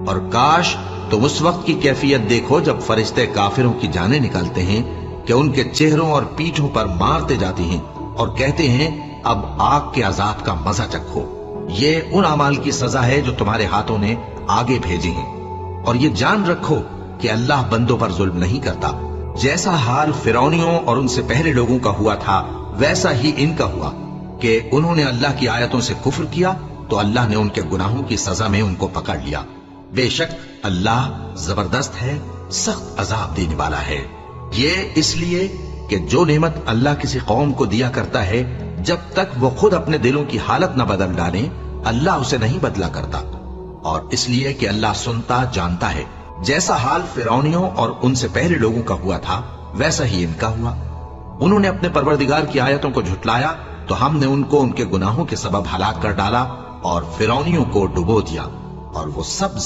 اور کاش तुम उस वक्त की कैफियत देखो जब फरिश्ते काफिरों की जानें निकालते हैं कि उनके चेहरों और पीठों पर मारते जाते हैं और कहते हैं अब आग के अजाब का मजा चखो। ये उन अमाल की सजा है जो तुम्हारे हाथों ने आगे भेजे हैं। और ये जान रखो कि अल्लाह बंदों पर जुल्म नहीं करता। जैसा हाल फिरौनियों और उनसे पहले लोगों का हुआ था वैसा ही इनका हुआ कि उन्होंने अल्लाह की आयतों से कुफ्र किया तो अल्लाह ने उनके गुनाहों की सजा में उनको पकड़ लिया। बेशक अल्लाह जबरदस्त है, सख्त अजाब देने वाला है। ये इसलिए कि जो नेमत अल्लाह किसी कौम को दिया करता है जब तक वो खुद अपने दिलों की हालत न बदल डाले अल्लाह उसे नहीं बदला करता। और इसलिए कि अल्लाह सुनता जानता है। जैसा हाल फिरौनियों और उनसे पहले लोगों का हुआ था वैसा ही इनका हुआ। उन्होंने अपने परवरदिगार की आयतों को झुटलाया तो हमने उनको उनके गुनाहों के सबब हलाक कर डाला और फिरौनियों को डुबो दिया और वो सब